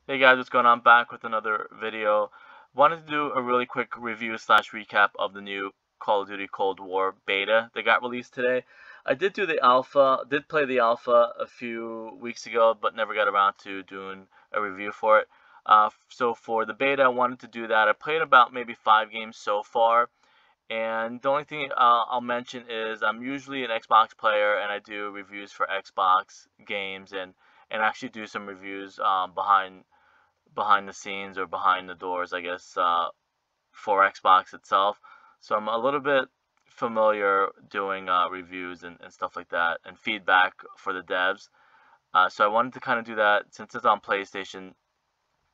Hey guys, what's going on? Back with another video. Wanted to do a really quick review slash recap of the new Call of Duty Cold War beta that got released today. I did do the alpha, did play the alpha a few weeks ago, but never got around to doing a review for it. So for the beta, I wanted to do that. I played about maybe 5 games so far, and the only thing I'll mention is I'm usually an Xbox player, and I do reviews for Xbox games and actually do some reviews behind the scenes or behind the doors, I guess, for Xbox itself. So I'm a little bit familiar doing reviews and stuff like that and feedback for the devs. So I wanted to kind of do that since it's on PlayStation.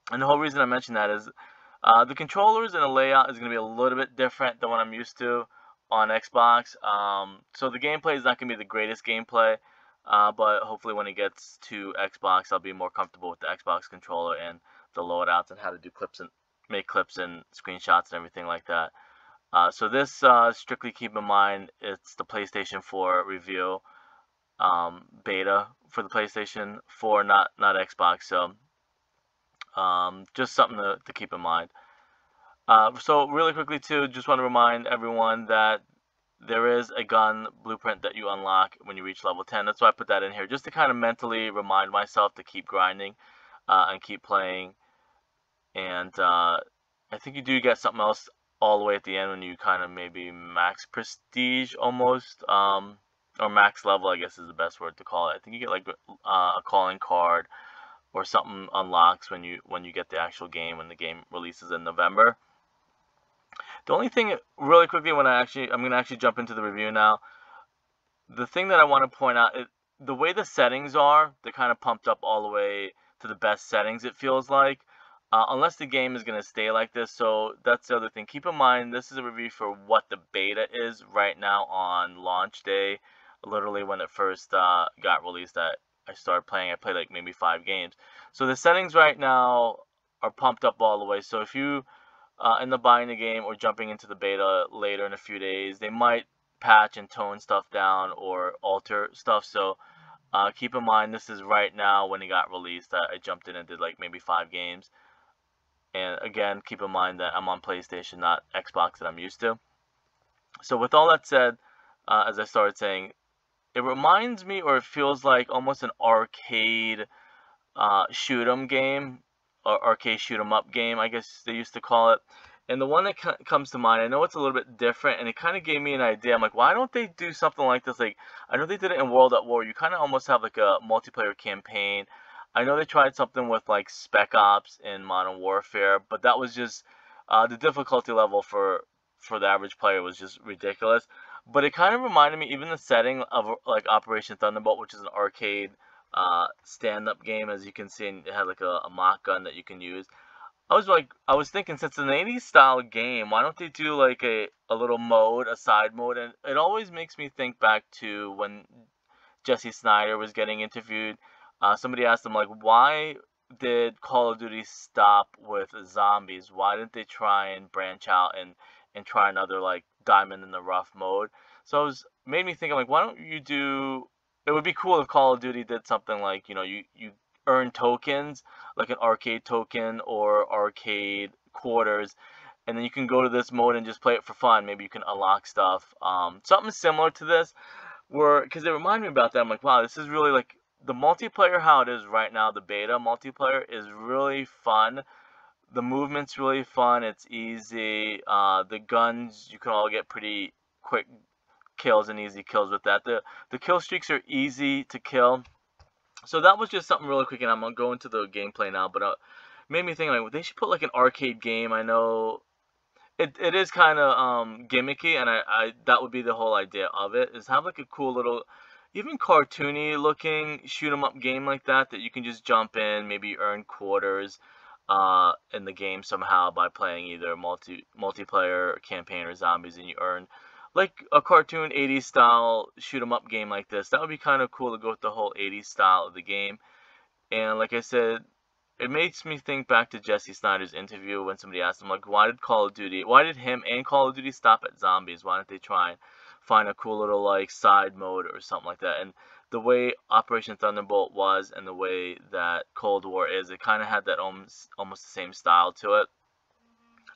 And the whole reason I mention that is the controllers and the layout is going to be a little bit different than what I'm used to on Xbox. So the gameplay is not going to be the greatest gameplay. But hopefully when it gets to Xbox, I'll be more comfortable with the Xbox controller and the loadouts and how to do clips and make clips and screenshots and everything like that. So this, strictly keep in mind, it's the PlayStation 4 review beta for the PlayStation 4, not Xbox. So just something to keep in mind. So really quickly too, just want to remind everyone that there is a gun blueprint that you unlock when you reach level 10. That's why I put that in here, just to kind of mentally remind myself to keep grinding and keep playing. And I think you do get something else all the way at the end when you kind of maybe max prestige almost, or max level, I guess is the best word to call it. I think you get like a calling card or something unlocks when you get the actual game, when the game releases in November. The only thing, really quickly, I'm gonna actually jump into the review now. The thing that I want to point out, the way the settings are, they're kind of pumped up all the way to the best settings, it feels like. Unless the game is gonna stay like this, so that's the other thing. Keep in mind, this is a review for what the beta is right now on launch day. Literally when it first got released, I started playing. I played like maybe 5 games. So the settings right now are pumped up all the way. So if you end up buying the game or jumping into the beta later in a few days, they might patch and tone stuff down or alter stuff. So keep in mind, this is right now when it got released. I jumped in and did like maybe 5 games. And again, keep in mind that I'm on PlayStation, not Xbox that I'm used to. So with all that said, as I started saying, it reminds me, or it feels like almost an arcade shoot 'em game, or arcade shoot 'em up game, I guess they used to call it. And the one that comes to mind, I know it's a little bit different, and it kind of gave me an idea. I'm like, why don't they do something like this? Like, I know they did it in World at War. You kind of almost have like a multiplayer campaign. I know they tried something with like Spec Ops in Modern Warfare, but that was just the difficulty level for the average player was just ridiculous. But it kind of reminded me, even the setting of like Operation Thunderbolt, which is an arcade stand-up game, as you can see, and it had like a mock gun that you can use. I was thinking, since it's an 80s style game, why don't they do like a little mode, a side mode? And it always makes me think back to when Jesse Snyder was getting interviewed. Somebody asked him, like, why did Call of Duty stop with zombies? Why didn't they try and branch out and try another like diamond in the rough mode? So made me think, I'm like, why don't you do? It would be cool if Call of Duty did something like, you earn tokens, like an arcade token or arcade quarters, and then you can go to this mode and just play it for fun. Maybe you can unlock stuff. Something similar to this, because it reminded me about that. I'm like, wow, this is really like the multiplayer, how it is right now. The beta multiplayer is really fun. The movement's really fun. It's easy. The guns, you can all get pretty quick kills and easy kills with that. The kill streaks are easy to kill. So that was just something really quick, and I'm gonna go into the gameplay now. But made me think, like, they should put like an arcade game. I know it is kind of gimmicky, and I that would be the whole idea of it, is have like a cool little, even cartoony looking shoot 'em up game like that you can just jump in, maybe earn quarters in the game somehow by playing either multiplayer campaign or zombies, and you earn like a cartoon 80s style shoot 'em up game like this. That would be kind of cool to go with the whole 80s style of the game. And like I said, it makes me think back to Jesse Snyder's interview when somebody asked him, like, why did him and Call of Duty stop at zombies? Why didn't they try and find a cool little like side mode or something like that? And the way Operation Thunderbolt was and the way that Cold War is, it kind of had that almost the same style to it.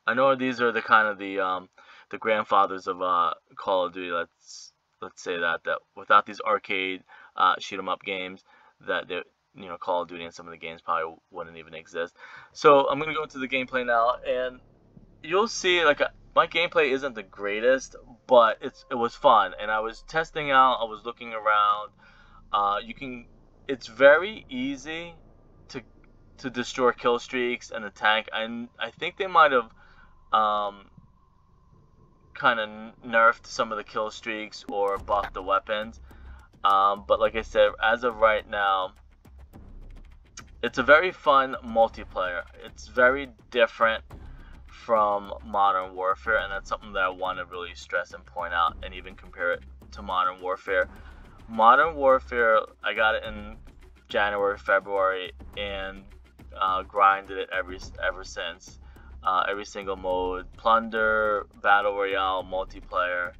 I know these are the kind of the grandfathers of Call of Duty. Let's say that without these arcade shoot 'em up games, that Call of Duty and some of the games probably wouldn't even exist. So I'm gonna go into the gameplay now, and you'll see like my gameplay isn't the greatest, but it was fun, and I was testing out. I was looking around. It's very easy to destroy kill streaks and the tank. I think they might have kind of nerfed some of the kill streaks or buffed the weapons. But like I said, as of right now, it's a very fun multiplayer. It's very different from Modern Warfare, and that's something that I want to really stress and point out, and even compare it to Modern Warfare. Modern Warfare, I got it in January, February, and grinded it ever since. Every single mode: Plunder, Battle Royale, multiplayer.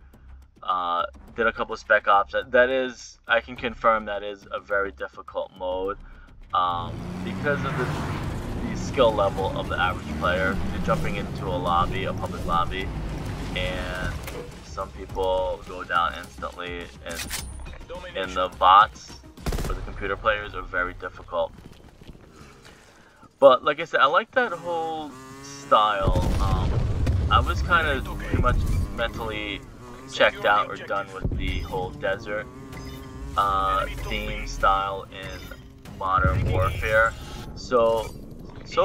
Did a couple of Spec Ops. That is, I can confirm that is a very difficult mode because of the skill level of the average player. You're jumping into a public lobby, and some people go down instantly, and the bots for the computer players are very difficult. But like I said, I like that whole style. I was kind of pretty much mentally checked out or done with the whole desert theme style in Modern Warfare. So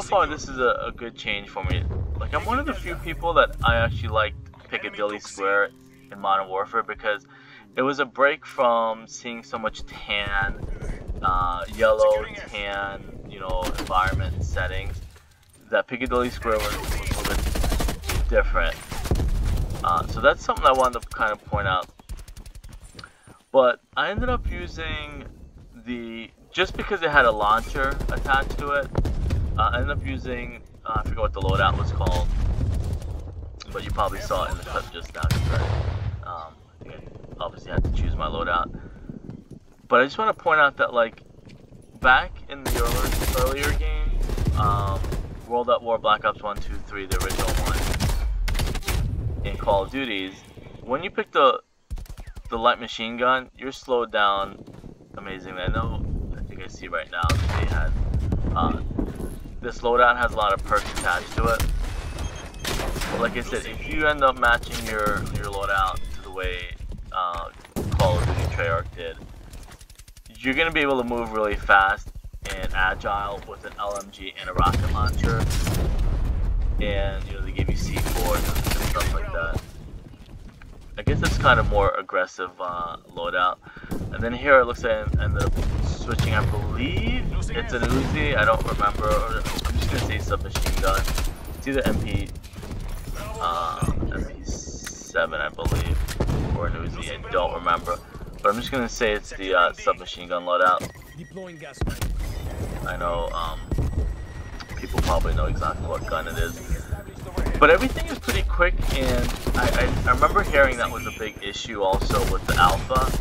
far this is a good change for me. Like, I'm one of the few people that I actually liked Piccadilly Square in Modern Warfare, because it was a break from seeing so much tan, yellow, tan, environment and settings. That Piccadilly Square was a little bit different. So that's something I wanted to kind of point out. But I ended up using just because it had a launcher attached to it, I ended up using, I forget what the loadout was called, but you probably saw it in the clip just now. I think I obviously had to choose my loadout. But I just want to point out that, like, back in the earlier game, World at War, Black Ops 1, 2, 3, the original one, in Call of Duties, when you pick the light machine gun, you're slowed down amazingly. I think I see right now that they had, this loadout has a lot of perks attached to it. But like I said, if you end up matching your loadout to the way Call of Duty Treyarch did, you're going to be able to move really fast and agile with an LMG and a rocket launcher. And they give you C4 and stuff like that. I guess it's kind of more aggressive loadout. And then here it looks like I ended up switching, I believe it's an Uzi, I don't remember, or I'm just going to say submachine gun. It's either MP7, I believe, or an Uzi, I don't remember. But I'm just going to say it's the submachine gun loadout. I know people probably know exactly what gun it is. But everything is pretty quick, and I remember hearing that was a big issue also with the alpha,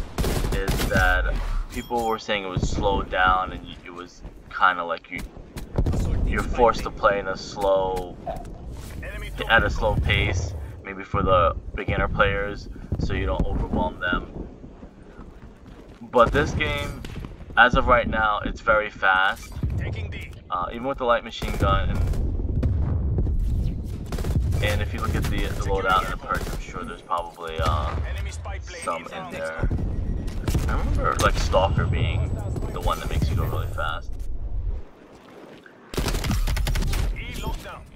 is that people were saying it was slowed down, and it was kind of like you're forced to play at a slow pace, maybe for the beginner players, so you don't overwhelm them. But this game, as of right now, it's very fast, even with the light machine gun. And if you look at the loadout and the perks, I'm sure there's probably some in there. I remember like Stalker being the one that makes you go really fast.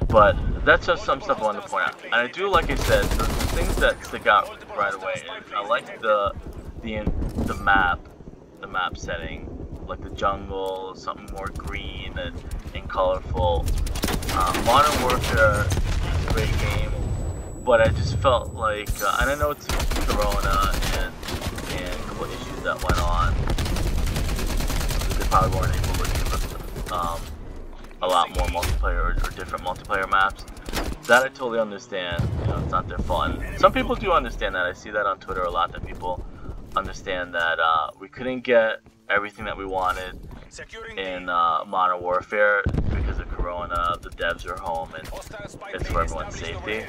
But that's just some stuff I wanted to point out. And I do, like I said, the things that stick out right away is I like the map setting, like the jungle, something more green and colorful. Modern Warfare is a great game, but I just felt like, and I know it's Corona and a couple issues that went on, they probably weren't able to give us a lot more multiplayer or different multiplayer maps. That I totally understand. It's not their fault. And some people do understand that. I see that on Twitter a lot, that people understand that we couldn't get everything that we wanted in Modern Warfare because of Corona. The devs are home and it's for everyone's safety.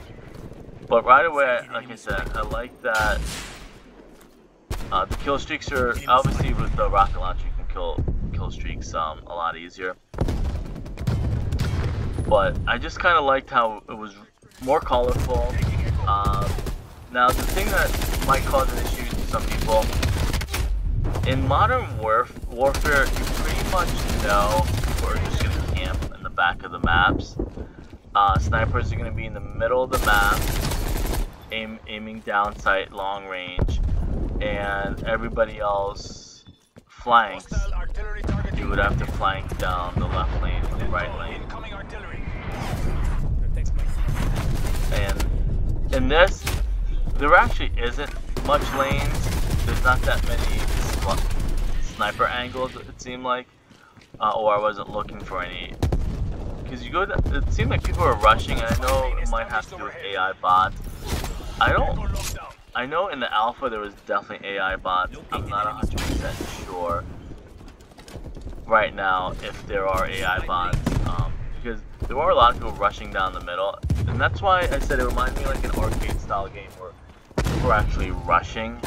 But right away, like I said, I like that the kill streaks are obviously with the rocket launcher you can kill streaks a lot easier. But I just kind of liked how it was more colorful. Now the thing that might cause an issue to some people, in Modern Warfare, you pretty much know people are just going to camp in the back of the maps. Snipers are going to be in the middle of the map, aiming down sight, long range, and everybody else flanks. You would have to flank down the left lane or the right lane. And in this, there actually isn't much lanes. There's not that many sniper angles, it seemed like, or I wasn't looking for any. Because you go to, it seemed like people were rushing, and I know it might have to do with AI bots. I know in the alpha there was definitely AI bots. I'm not 100% sure right now if there are AI bots, because there were a lot of people rushing down the middle, and that's why I said it reminded me like an arcade style game where people are actually rushing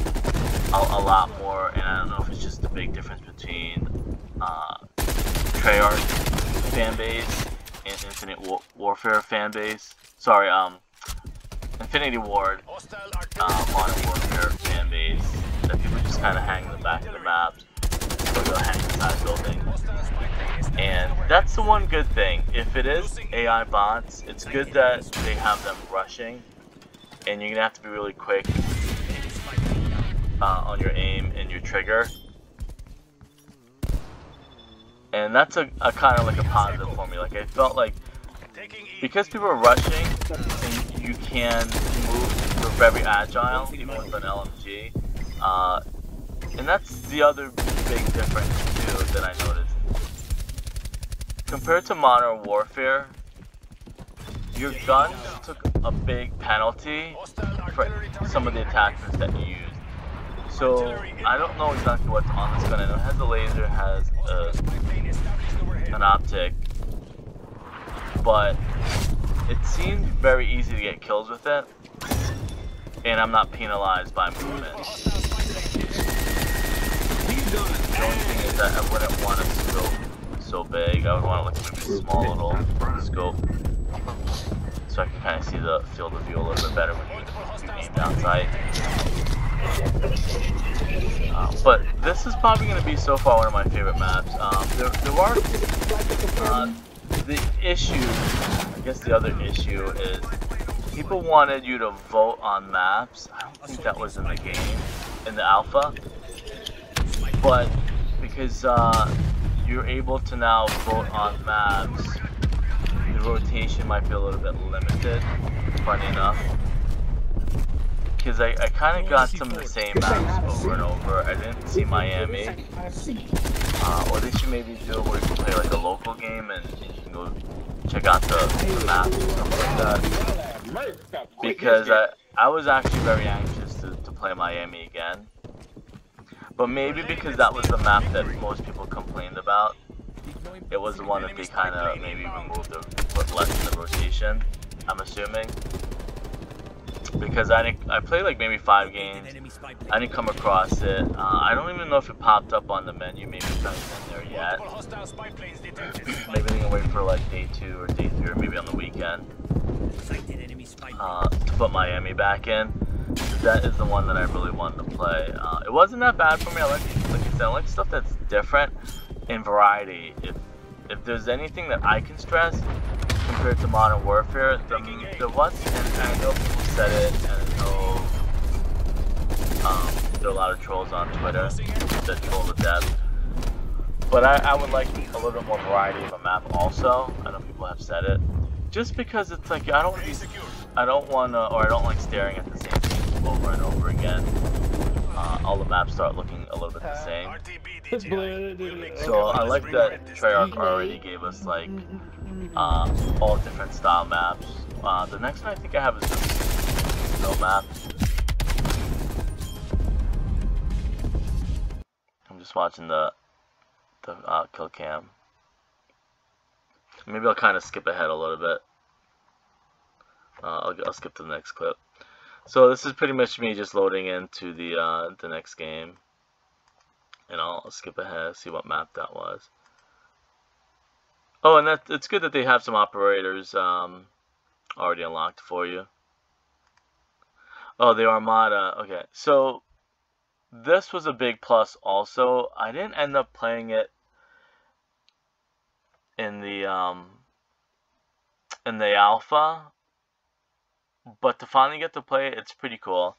a lot more. And I don't know if it's just the big difference between Treyarch fan base and Infinite Warfare fan base. Sorry, Infinity Ward, Modern Warfare fan base, that people just kind of hang in the back of the maps, or they'll hang inside buildings. And that's the one good thing. If it is AI bots, it's good that they have them rushing, and you're gonna have to be really quick on your aim and your trigger. And that's a kind of like a positive for me. Like, I felt like because people are rushing, and you can move, you're very agile, even with an LMG. And that's the other big difference too that I noticed. Compared to Modern Warfare, your guns took a big penalty for some of the attachments that you used. So I don't know exactly what's on this gun. I know it has a laser, has an optic, but it seemed very easy to get kills with it, and I'm not penalized by movement. The only thing is that I wouldn't want a scope so big. I would want like maybe a small little scope, so I can kind of see the field of view a little bit better when you aim down sight. But this is probably going to be so far one of my favorite maps. There are the issue. I guess the other issue is people wanted you to vote on maps. I don't think that was in the game, in the alpha, but because you're able to now vote on maps, the rotation might be a little bit limited, funny enough. Because I kind of got some of the same maps over and over. I didn't see Miami. Or they should maybe do it where you can play like a local game and you can go check out the maps and stuff like that. Because I was actually very anxious to play Miami again. But maybe because that was the map that most people complained about, it was the one that they kind of maybe removed or put less in the rotation, I'm assuming. Because I played like maybe 5 games, I didn't come across it. I don't even know if it popped up on the menu, maybe it's not in there yet. Maybe they can wait for like day 2 or day 3 or maybe on the weekend to put Miami back in. That is the one that I really wanted to play. It wasn't that bad for me. I like I said, I like stuff that's different in variety. If there's anything that I can stress compared to Modern Warfare, there was, and I know people said it, and I know there are a lot of trolls on Twitter that troll to death. But I would like a little bit more variety of a map also. I know people have said it. Just because it's like, I don't like staring at the same thing over and over again. All the maps start looking a little bit the same. So I like that Treyarch already gave us like all different style maps. The next one I think I have is the snow map. just watching the kill cam. Maybe I'll kind of skip ahead a little bit. I'll skip to the next clip. So this is pretty much me just loading into the next game, and I'll skip ahead, see what map that was. Oh, and it's good that they have some operators already unlocked for you. Oh, the Armada. Okay, so this was a big plus also. I didn't end up playing it in the alpha, but to finally get to play it, it's pretty cool.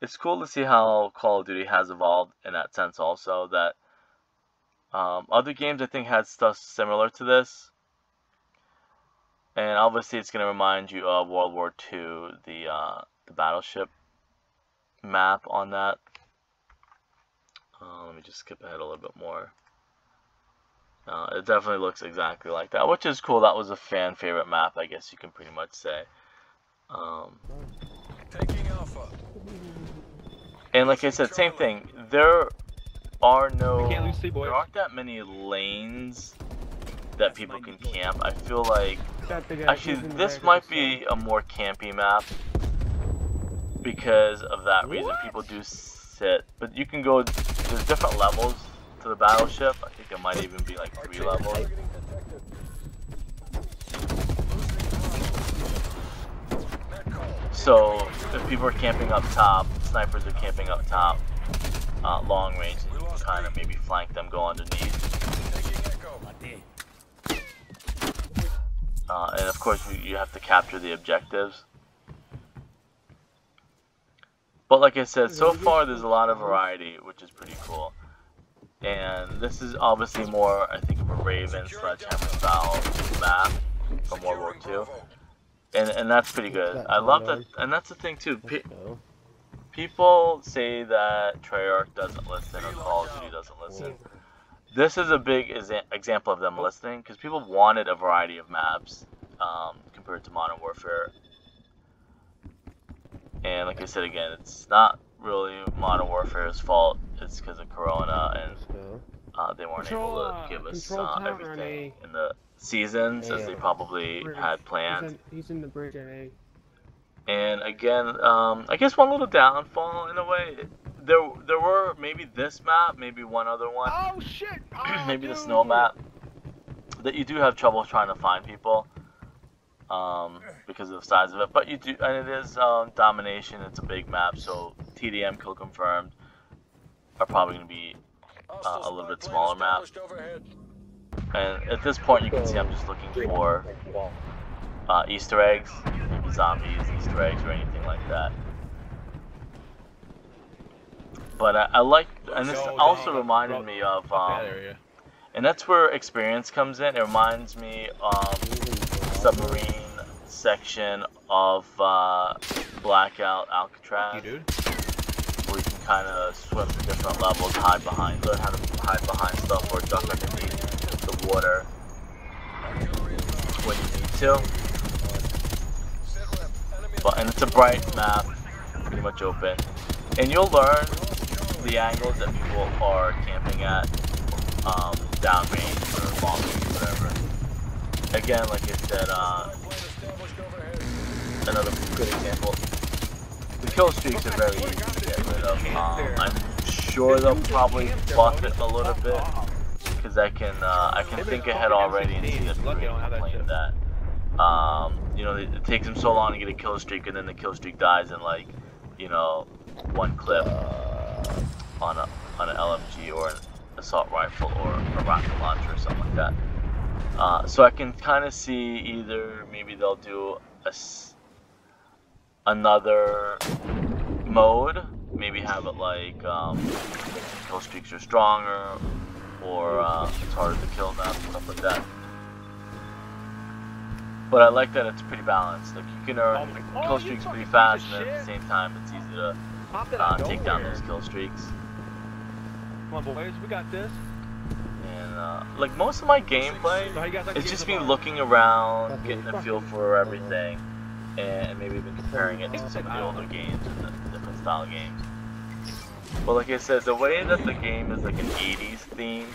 It's cool to see how Call of Duty has evolved in that sense also, that other games I think had stuff similar to this. And obviously it's going to remind you of World War II, the battleship map on that. Let me just skip ahead a little bit more. It definitely looks exactly like that, which is cool. That was a fan favorite map, I guess you can pretty much say. Taking Alpha. And like I said, same thing. There aren't that many lanes that people can camp. I feel like actually this might be a more campy map because of that reason. People do sit, but you can go. There's different levels to the battleship. I think it might even be like 3 levels. So if people are camping up top, snipers are camping up top, long range, and you can kind of maybe flank them, go underneath. And of course you have to capture the objectives. But like I said, so far there's a lot of variety, which is pretty cool. And this is obviously more, I think, of a Raven Sledgehammer style map from World War II. And that's pretty good. I love that, and that's the thing too. People say that Treyarch doesn't listen or Call of Duty doesn't listen. This is a big example of them listening, because people wanted a variety of maps compared to Modern Warfare. And like I said again, it's not really Modern Warfare's fault. It's because of Corona, and they weren't able to give us everything in the seasons as they probably had planned. He's in the bridge at A. And again, I guess one little downfall in a way. There were maybe this map, maybe one other one. Oh shit! Oh, maybe the snow map, that you do have trouble trying to find people because of the size of it. But you do, and it is domination. It's a big map, so TDM kill confirmed are probably going to be a little bit smaller map. And at this point, you can see I'm just looking for Easter eggs, maybe zombies, Easter eggs, or anything like that. But I like, and this also reminded me of, and that's where experience comes in. It reminds me of the submarine section of Blackout Alcatraz, where you can kind of swim to different levels, learn how to hide behind stuff, or duck underneath the water when you need to. And it's a bright map, pretty much open, and you'll learn the angles that people are camping at, downrange or long range, whatever. Again, like I said, another good example. The kill streaks are very easy to get rid of. I'm sure they'll probably buff it a little bit, because I can think ahead already and see that people are going to complain that you know, it takes them so long to get a kill streak, and then the kill streak dies in like, you know, one clip on an LMG or an assault rifle or a rocket launcher or something like that. So I can kind of see either maybe they'll do another mode, maybe have it like kill streaks are stronger, or it's harder to kill them, stuff like that. But I like that it's pretty balanced. Like, you can earn kill streaks pretty fast, and at the same time, it's easy to take down those kill streaks. Come on, boys, we got this. And like most of my gameplay, it's just me looking around, getting a feel for everything, and maybe even comparing it to some of the older games and the different style games. But like I said, the way that the game is like an 80s theme,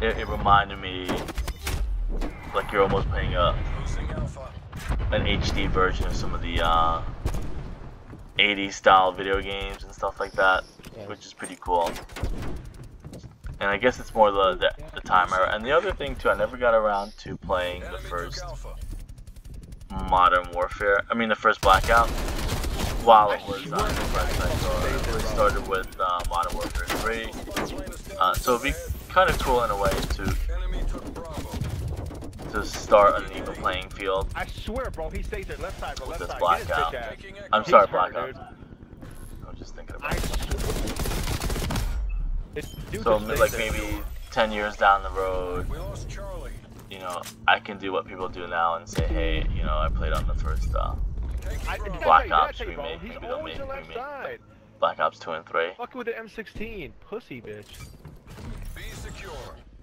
it reminded me like you're almost playing an HD version of some of the 80s style video games and stuff like that, which is pretty cool. And I guess it's more the time era. And the other thing too, I never got around to playing the first Modern Warfare. I mean the first Blackout. While it was on the website, so I really started with Modern Warfare 3. So it'd be kind of cool in a way to start an even playing field. I swear, bro, he stays there left side, bro, left This side. Blackout. Get his bitch ass. I'm sorry, He's hurt, Blackout. dude. I was just thinking about I it. swear. So like maybe 10 years down the road, you know, I can do what people do now and say, hey, you know, I played on the first Black Ops remake. Maybe they'll make remake Black Ops 2 and 3. Fucking with the M16, pussy bitch.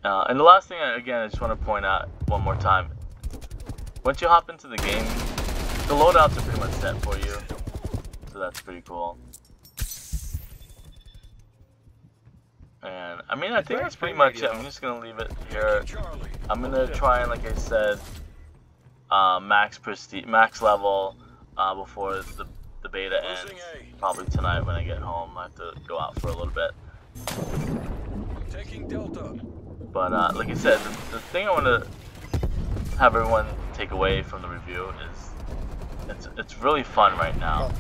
And the last thing, again, I just want to point out one more time. Once you hop into the game, the loadouts are pretty much set for you. So that's pretty cool. And I mean, I think that's pretty much it. I'm just going to leave it here. I'm going to try and, like I said, max level before the beta ends. Probably tonight when I get home. I have to go out for a little bit. But like I said, the thing I want to have everyone take away from the review is it's really fun right now.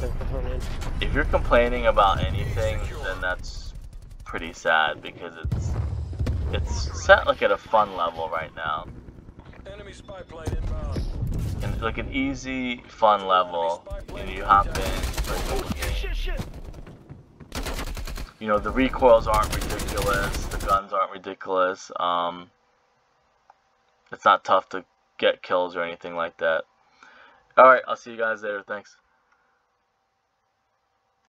If you're complaining about anything, then that's pretty sad because it's set like at a fun level right now. And like an easy, fun level. You know, you hop in, play the game. You know, the recoils aren't ridiculous, the guns aren't ridiculous. It's not tough to get kills or anything like that. Alright, I'll see you guys later. Thanks.